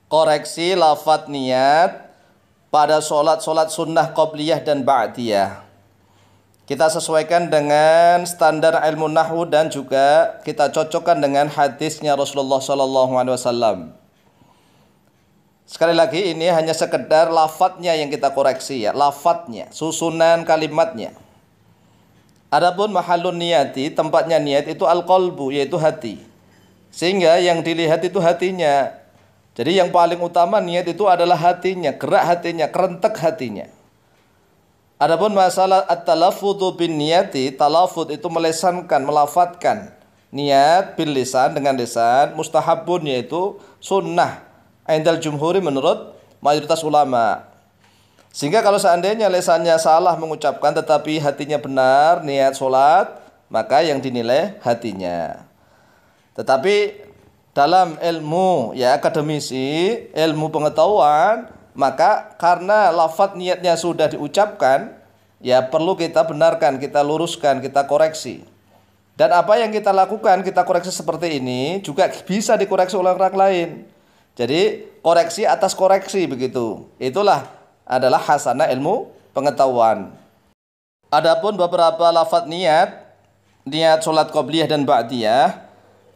koreksi lafadz niat pada sholat-sholat sunnah qobliyah dan ba'diyah. Kita sesuaikan dengan standar ilmu nahwu dan juga kita cocokkan dengan hadisnya Rasulullah SAW. Sekali lagi ini hanya sekedar lafadznya yang kita koreksi ya, lafadznya, susunan kalimatnya. Adapun mahallun niyati, tempatnya niat itu al-qalbu, yaitu hati. Sehingga yang dilihat itu hatinya. Jadi yang paling utama niat itu adalah hatinya, gerak hatinya, kerentek hatinya. Adapun masalah at-talaffudzu bin niyati, talaffudz itu melesankan, melafadzkan. Niat bil lisan dengan lisan, mustahabun yaitu sunnah. Indal jumhuri menurut mayoritas ulama. Sehingga kalau seandainya lisannya salah mengucapkan tetapi hatinya benar niat sholat, maka yang dinilai hatinya. Tetapi dalam ilmu ya akademisi, ilmu pengetahuan, maka karena lafadz niatnya sudah diucapkan, ya perlu kita benarkan, kita luruskan, kita koreksi. Dan apa yang kita lakukan, kita koreksi seperti ini juga bisa dikoreksi oleh orang lain. Jadi koreksi atas koreksi begitu. Itulah adalah hasanah ilmu pengetahuan. Adapun beberapa lafadz niat sholat qobliyah dan ba'diyah,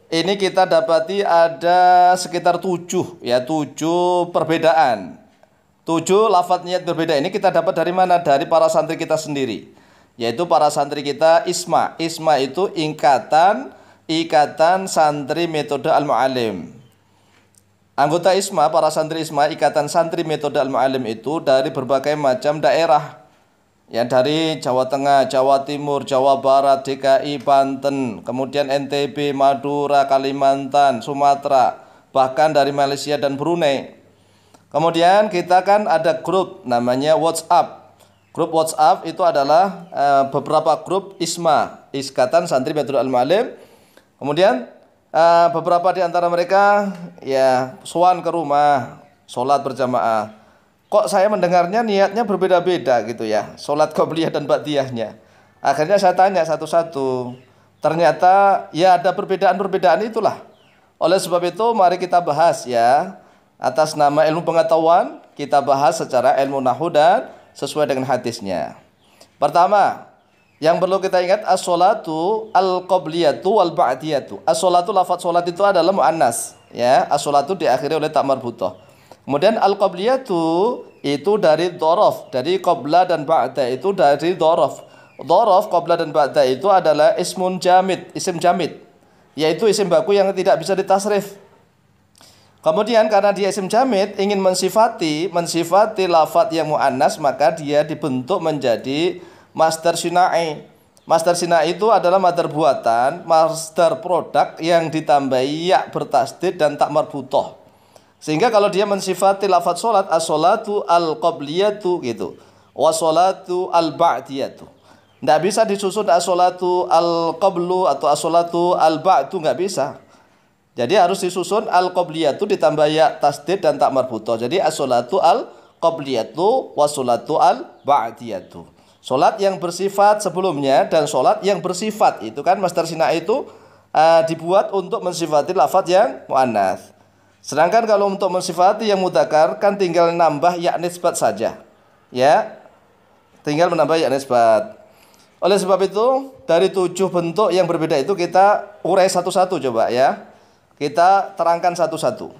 ini kita dapati ada sekitar 7 perbedaan. 7 lafadz niat berbeda ini kita dapat dari mana? Dari para santri kita sendiri. Yaitu para santri kita ISMA. ISMA itu Ikatan Santri Metode Al-Mu'allim. Anggota ISMA, para santri ISMA, Ikatan Santri Metode Al-Mu'allim itu dari berbagai macam daerah. Ya, dari Jawa Tengah, Jawa Timur, Jawa Barat, DKI, Banten, kemudian NTB, Madura, Kalimantan, Sumatera, bahkan dari Malaysia dan Brunei. Kemudian kita kan ada grup namanya WhatsApp. Grup WhatsApp itu adalah beberapa grup ISMA, Ikatan Santri Metode Al-Mu'allim. Kemudian beberapa di antara mereka ya sowan ke rumah, sholat berjamaah. Kok saya mendengarnya niatnya berbeda-beda gitu ya, sholat qobliyah dan ba'diyahnya. Akhirnya saya tanya satu-satu. Ternyata ya ada perbedaan-perbedaan itulah. Oleh sebab itu mari kita bahas ya. Atas nama ilmu pengetahuan, kita bahas secara ilmu nahwu dan sesuai dengan hadisnya. Pertama, yang perlu kita ingat as-sholatu al-qobliyatu wal-ba'diyatu. As-sholatu, lafadz sholat itu adalah mu'annas ya. As-sholatu diakhiri oleh tak marbutoh. Kemudian al-qobliyatu itu dari dhorof, dari qobla dan ba'da itu dari dhorof. Dhorof, qobla dan ba'da itu adalah ismun jamid, isim jamid, yaitu isim baku yang tidak bisa ditasrif. Kemudian karena dia isim jamid ingin mensifati lafadz yang mu'annas, maka dia dibentuk menjadi masdar syina'i. Masdar syina'i itu adalah masdar buatan, masdar produk yang ditambahi ya bertasdid dan tak marbutoh. Sehingga kalau dia mensifati lafadz sholat, as-sholatu al-qobliyatu gitu, was-sholatu al-ba'diyatu. Tidak bisa disusun as-sholatu al-qoblu atau as-sholatu al-ba'du, nggak bisa. Jadi harus disusun al-qobliyatu ditambah ya tasdid dan tak marbutoh. Jadi as-sholatu al-qobliyatu was-sholatu al-ba'diyatu. Sholat yang bersifat sebelumnya dan sholat yang bersifat itu kan masdar syina'i itu dibuat untuk mensifati lafadz yang mu'annas. Sedangkan kalau untuk mensifati yang mudzakkar kan tinggal nambah ya nisbat saja. Ya. Tinggal menambah ya nisbat. Oleh sebab itu dari 7 bentuk yang berbeda itu kita urai satu-satu coba ya. Kita terangkan satu-satu.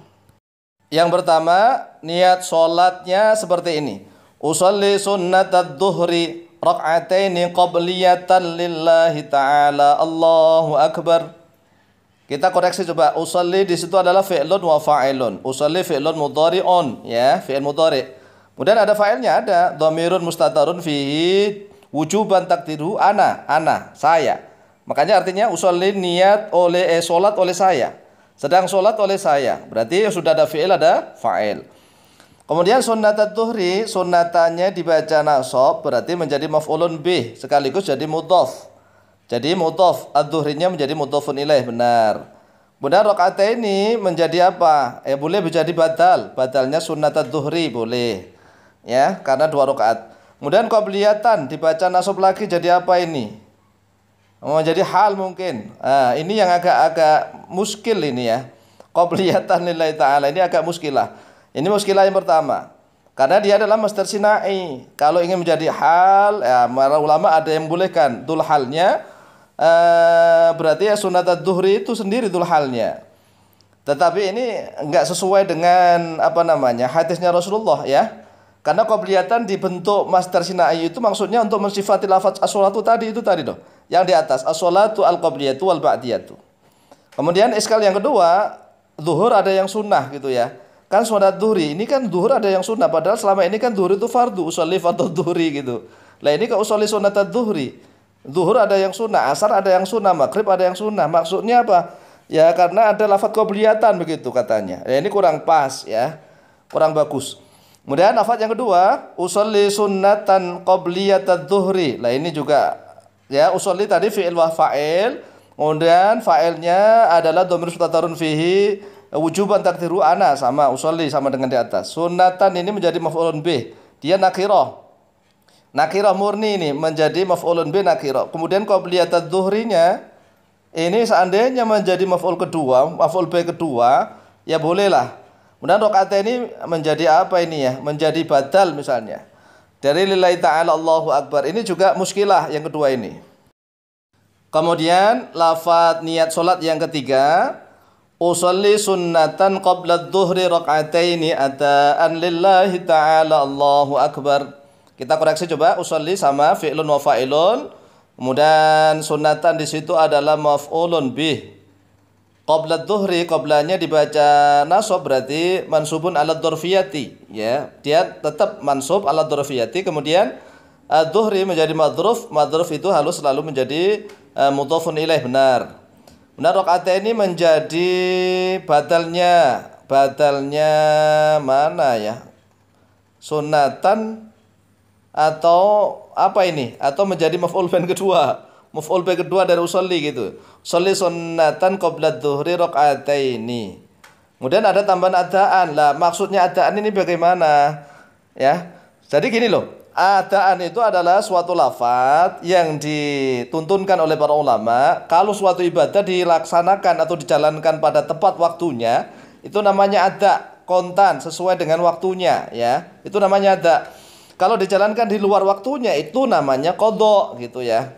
Yang pertama, niat sholatnya seperti ini. Usolli sunnatad duhri rak'ataini qabliyatan lillahi ta'ala, Allahu Akbar. Kita koreksi coba. Usolli di situ adalah fi'lun wa fa'ilun. Usolli fi'lun mudhari'un ya, fi'il mudhari'. Kemudian ada fa'ilnya, ada dhamirun mustatarun fihi wujuban takdiru ana, saya. Makanya artinya usolli niat oleh sholat oleh saya. Sedang sholat oleh saya. Berarti sudah ada fi'il, ada fa'il. Kemudian sunnatat duhri, sunnatannya dibaca nasab, berarti menjadi maf'ulun bih, sekaligus jadi mudhaf. Jadi mudhaf, ad-duhrinya menjadi mudhafun ilaih, benar. Kemudian rakaataini menjadi apa? Boleh menjadi badal. Badalnya sunnatat duhri, boleh. Ya, karena 2 rakaat. Kemudian qabliyatan dibaca nasab lagi jadi apa ini? Jadi hal mungkin. Ini yang agak muskil ini ya. Qobliyatan lillahi ta'ala ini agak muskilah. Ini muskilah yang pertama. Karena dia adalah masdar sinai. Kalau ingin menjadi hal, ya para ulama ada yang bolehkan dul halnya, berarti ya sunat ad-duhri itu sendiri dul halnya. Tetapi ini enggak sesuai dengan apa namanya hadisnya Rasulullah ya. Karena qabliyatan dibentuk masdar sinai itu maksudnya untuk mensifati lafaz as-sholatu tadi itu tadi doh. Yang di atas as-sholatu al-qabliyatu wal ba'diyatu. Kemudian iskal yang kedua, zuhur ada yang sunnah gitu ya. Kan sunat duhri, ini kan duhur ada yang sunnah. Padahal selama ini kan duhur itu fardu, usolli fardu duhri gitu. Lah ini ke usolli sunat duhri. Zuhur ada yang sunnah, asar ada yang sunnah, maghrib ada yang sunnah. Maksudnya apa? Ya karena ada lafaz qabliyatan begitu katanya. Ya ini kurang pas ya. Kurang bagus. Kemudian lafaz yang kedua, usolli sunnatan qabliyatad duhri. Lah ini juga ya usolli tadi fi'il wa fa'il. Kemudian fa'ilnya adalah dhamir mustatarun fihi wujuban takdiru ana sama usolli sama dengan di atas. Sunnatan ini menjadi maf'ulun bih. Dia nakirah. Nakirah murni ini menjadi maf'ulun bih nakirah. Kemudian qabliyatad duhrinya ini seandainya menjadi maf'ul kedua, maf'ul bih kedua, ya bolehlah. Kemudian rakaat ini menjadi apa ini ya? Menjadi badal misalnya. Dari lillahi ta'ala Allahu akbar. Ini juga muskilah yang kedua ini. Kemudian lafaz niat salat yang ketiga, usolli sunnatan qabla dhuhri raka'ataini ata'an lillahi ta'ala Allahu akbar. Kita koreksi coba, usolli sama fi'lun wa fa'ilun. Kemudian sunnatan di situ adalah maf'ulun bih. Qabla dhuhri, qablanya dibaca nasab berarti mansubun ala dzarfiyati ya. Dia tetap mansub ala dzarfiyati. Kemudian dhuhri menjadi madruf. Madruf itu harus selalu menjadi mudhafun ilaih, benar. Benar, rakaat ini menjadi badalnya mana ya? Sunnatan atau apa ini? Atau menjadi maf'ul bih kedua. Maf'ul bih kedua dari usolli gitu. Sholli sunnatan qabla dhuhri raka'ataini. Kemudian ada tambahan adaan. Lah maksudnya adaan ini bagaimana? Ya. Jadi gini loh. Adaan itu adalah suatu lafaz yang dituntunkan oleh para ulama. Kalau suatu ibadah dilaksanakan atau dijalankan pada tepat waktunya, itu namanya ada, kontan sesuai dengan waktunya ya. Itu namanya ada. Kalau dijalankan di luar waktunya itu namanya qadha gitu ya.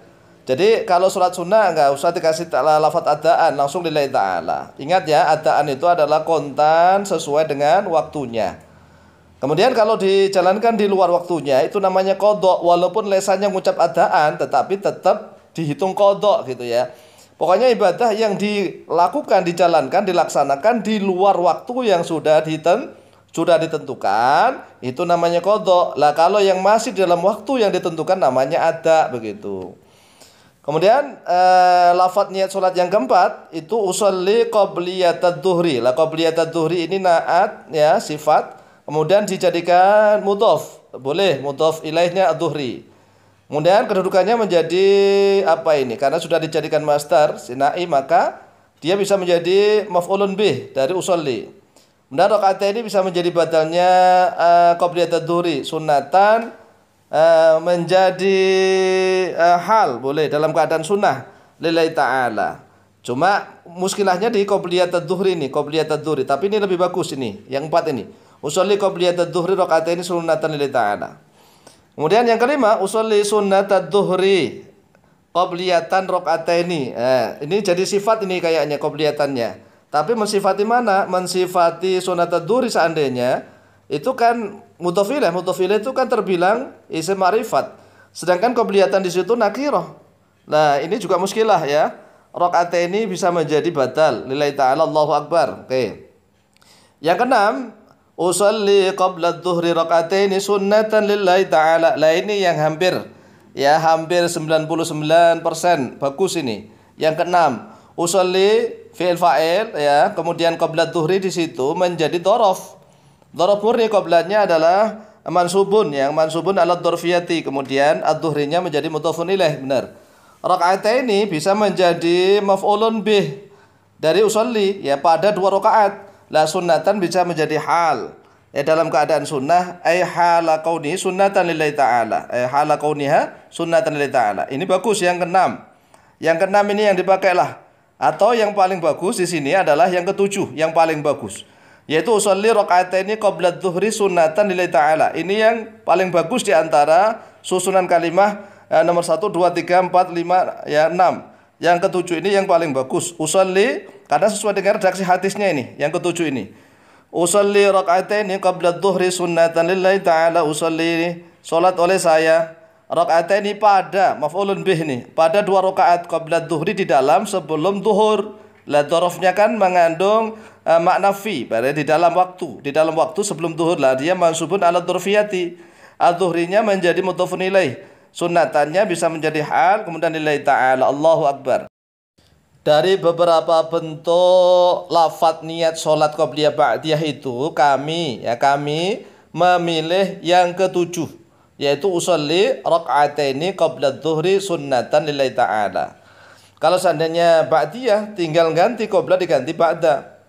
Jadi kalau sholat sunnah nggak usah dikasih lafaz adaan, langsung lillahi ta'ala. Ingat ya, adaan itu adalah kontan sesuai dengan waktunya. Kemudian kalau dijalankan di luar waktunya itu namanya qadha, walaupun lesannya mengucap adaan tetapi tetap dihitung qadha gitu ya. Pokoknya ibadah yang dilakukan, dijalankan, dilaksanakan di luar waktu yang sudah ditentukan itu namanya qadha. Lah kalau yang masih dalam waktu yang ditentukan namanya ada begitu. Kemudian lafaz niat salat yang keempat itu usolli qabliyatad dhuhri. Lah qabliyatad dhuhri ini naat ya, sifat. Kemudian dijadikan mudhaf, boleh mudhaf ilaihnya ad-dhuhri. Kemudian kedudukannya menjadi apa ini? Karena sudah dijadikan masdar sinai maka dia bisa menjadi maf'ulun bih dari usolli. Kemudian rakaat ini bisa menjadi badalnya qabliyatad dhuhri, sunnatan menjadi hal boleh dalam keadaan sunnah lillahi ta'ala. Cuma muskilahnya di qabliyatad dhuhri ini, qabliyatad dhuhri. Tapi ini lebih bagus ini, yang empat ini. Usolli qabliyatad dhuhri raka'ataini sunnatan lillahi ta'ala. Kemudian yang kelima, usolli sunnatad dhuhri qabliyatan raka'ataini. Ini jadi sifat ini kayaknya qabliyatannya. Tapi mensifati mana? Mensifati sunnatad dhuhri seandainya itu kan mudhaf ilaih. Mudhaf ilaih itu kan terbilang isim ma'rifat. Sedangkan qabliyatan di situ nakirah. Nah, ini juga muskilah ya. Raka'ataini bisa menjadi badal lillahi ta'ala Allahu akbar. Oke. Yang keenam, usolli qabla dhuhri raka'ataini sunnatan lillahi ta'ala. Lah ini yang hampir 99% bagus ini. Yang keenam, usolli fi'il fa'il ya, kemudian qabla dhuhri di situ menjadi dhorof. Dhorof murni qablanya adalah mansubun, yang mansubun ala dzarfiyati, kemudian ad-dhuhrinya menjadi mudhafun ilaih, benar. Raka'ataini bisa menjadi maf'ulun bih dari usolli ya pada 2 rakaat. La sunnatan bisa menjadi hal ya dalam keadaan sunnah, ay hala kauni sunnatan lillahi ta'ala, ay hala kauniha sunnatan lillahi ta'ala. Ini bagus yang keenam. Yang keenam ini yang dipakailah, atau yang paling bagus di sini adalah yang ketujuh, yang paling bagus. yaitu usolli rakaataini qabla dzuhri sunnatan lillahi ta'ala. Ini yang paling bagus di antara susunan kalimah nomor 1, 2, 3, 4, 5, ya 6. Yang ketujuh ini yang paling bagus. Usolli, karena sesuai dengan redaksi hadisnya ini, yang ketujuh ini. Usolli rakaataini qabla dzuhri sunnatan lillahi ta'ala. Usolli, salat oleh saya rakaataini pada maf'ulun bih nih, pada 2 rakaat qabla dzuhri di dalam sebelum zuhur. La dzarafnya kan mengandung makna fi, berarti di dalam waktu sebelum zuhur lah, dia mansubun ala dzurfiyati. Adzuhrinya menjadi mudhofun ilaih. Sunnatannya bisa menjadi hal, kemudian lillahi ta'ala. Allahu akbar. Dari beberapa bentuk lafadz niat sholat qobliyah ba'diyah itu kami memilih yang ketujuh, yaitu usolli rakaataini qabla dzuhri sunnatan lillahi ta'ala. Kalau seandainya ba'diyah tinggal ganti qabla diganti ba'da.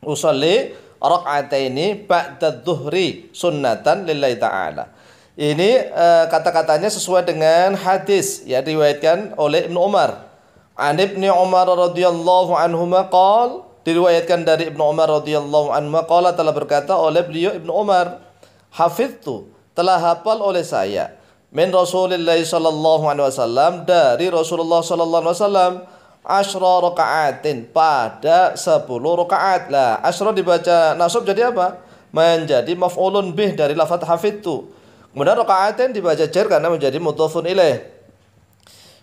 Usolli rakaataini ba'da dzuhri sunnatan lillahi ta'ala. Ini kata-katanya sesuai dengan hadis yang diriwayatkan oleh Ibnu Umar. An Ibnu Umar radhiyallahu anhuma qala, diriwayatkan dari Ibnu Umar radhiyallahu anhuma qala, telah berkata oleh beliau Ibnu Umar, hafiztu, telah hafal oleh saya, min Rasulillah sallallahu alaihi wasallam, dari Rasulullah sallallahu alaihi wasallam, asyra rakaatin, pada 10 rakaat. Lah, asyra dibaca nasab jadi apa? Menjadi maf'ulun bih dari lafaz hafiztu. Kemudian rakaatin dibaca jar karena menjadi mudhofun ilaih.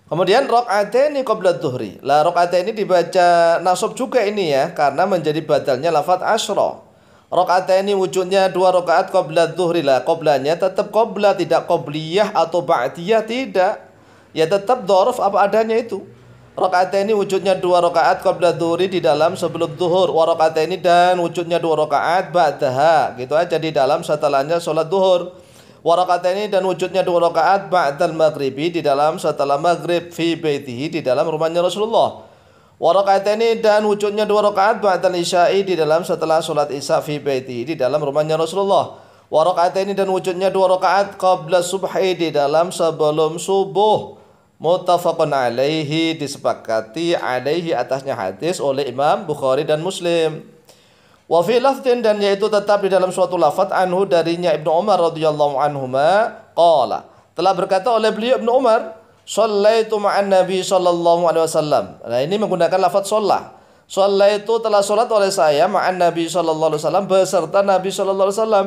Kemudian rakaatin qabla dzuhri. Lah, rakaatin ini dibaca nasab juga ini ya, karena menjadi badalnya lafaz asyra. Rakaatin ini wujudnya 2 rakaat qabla dzuhri. Lah, qoblanya tetap qobla, tidak qobliyah atau ba'diyah, tidak. Ya tetap dzaraf apa adanya itu. Rakaatin ini wujudnya 2 rakaat qabla dzuhri, di dalam sebelum zuhur. Wa rakaatin ini, dan wujudnya 2 rakaat ba'daha, gitu aja, di dalam setelahnya salat zuhur. Wa rakaatin ini, dan wujudnya 2 rakaat ba'dal maghribi, di dalam setelah maghrib, fi baitihi, di dalam rumahnya Rasulullah. Wa rakaatin ini, dan wujudnya 2 rakaat ba'dal isya'i, di dalam setelah salat isya, fi baitihi, di dalam rumahnya Rasulullah. Wa rakaatin ini, dan wujudnya 2 rakaat qabla subhi, di dalam sebelum subuh. Muttafaqun alaihi, disepakati alaihi atasnya hadis oleh Imam Bukhari dan Muslim. Wa fi lafdin, dan yaitu tetap di dalam suatu lafaz, anhu, darinya Ibnu Umar radhiyallahu anhuma qala, telah berkata oleh beliau Ibnu Umar, shallaitu ma'an nabi sallallahu alaihi wasallam. Nah, ini menggunakan lafaz shalla. Shallaitu, telah salat oleh saya, ma'an nabi sallallahu alaihi wasallam, beserta Nabi sallallahu alaihi wasallam.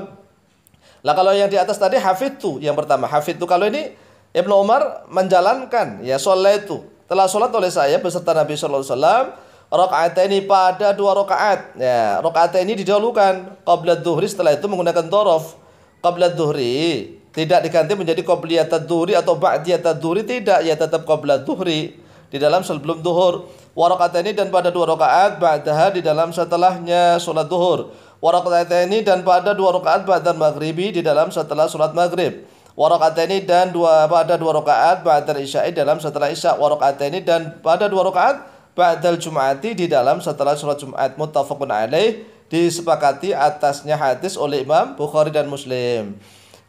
Lah, kalau yang di atas tadi hafidtu, yang pertama hafidtu, kalau ini Ibnu Umar menjalankan, ya shallaitu, telah salat oleh saya beserta Nabi sallallahu alaihi wasallam, rakaataini, pada 2 rakaat. Ya, rakaataini didahulukan qabla dzuhri, setelah itu menggunakan dzaraf. Qabla dzuhri tidak diganti menjadi qabliyat dzuhri atau ba'diyat dzuhri, tidak, ya tetap qabla dzuhri, di dalam sebelum zuhur. Wa rakaataini, dan pada 2 rakaat ba'daha, di dalam setelahnya salat zuhur. Wa rakaataini, dan pada 2 rakaat ba'dal maghribi, di dalam setelah salat maghrib. Wa rakaataini, dan pada 2 rakaat ba'dal isya'i, dalam setelah isya. Wa rakaataini, dan pada 2 rakaat ba'dal jum'ati, di dalam setelah sholat Jumat. Muttafaqun alaih, disepakati atasnya hadis oleh Imam Bukhari dan Muslim.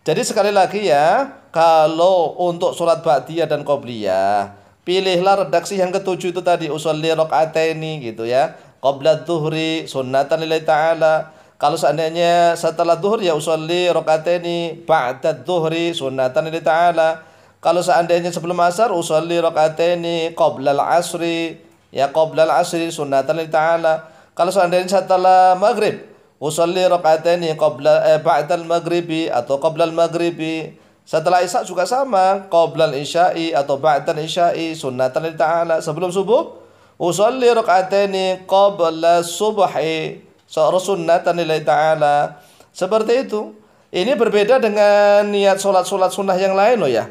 Jadi sekali lagi ya, kalau untuk sholat ba'diyah dan qobliyah, pilihlah redaksi yang ketujuh itu tadi, usolli rakaataini, gitu ya, qabla dzuhri sunnatan lillahi ta'ala. Kalau seandainya setelah zuhur, ya usolli rakaataini ba'da dzuhri sunnatan lillahi ta'ala. Kalau seandainya sebelum asar, usolli rakaataini qabla al-asri, ya qabla al-asri sunnatan lillahi ta'ala. Kalau seandainya setelah maghrib, usolli rakaataini qabla ba'da al-maghribi atau qabla al-maghribi. Setelah isya juga sama, qabla al-isya'i atau ba'da al-isya'i sunnatan lillahi ta'ala. Sebelum subuh, usolli rakaataini qabla subhi sunnatan lillahi ta'ala. Seperti itu. Ini berbeda dengan niat sholat-sholat sunnah yang lain loh ya.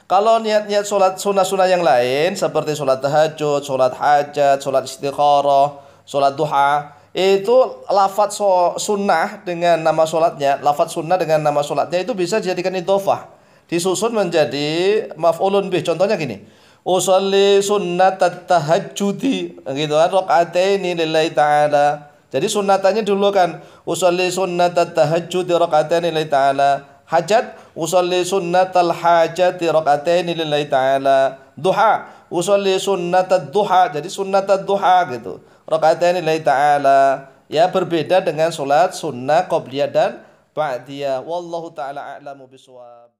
Kalau niat-niat sholat sunnah-sunnah yang lain seperti sholat tahajud, sholat hajat, sholat istikharah, sholat duha, itu lafadz sunnah dengan nama sholatnya, lafadz sunnah dengan nama sholatnya itu bisa dijadikan idhofah, disusun menjadi maf'ulun bih. Contohnya gini, usolli sunnatat tahajjudi, gitu kan, rakaataini lillahi ta'ala. Jadi sunnatannya dulu kan, usolli sunnatat tahajjudi rakaataini lillahi ta'ala. Hajat, usolli sunnatal hajati rakaataini lillahi ta'ala. Duha, usolli sunnatat duha, jadi sunnatat duha gitu, rakaataini lillahi ta'ala. ya berbeda dengan sholat sunnah qobliyah dan ba'diyah. Wallahu taala a'lamu bishawab.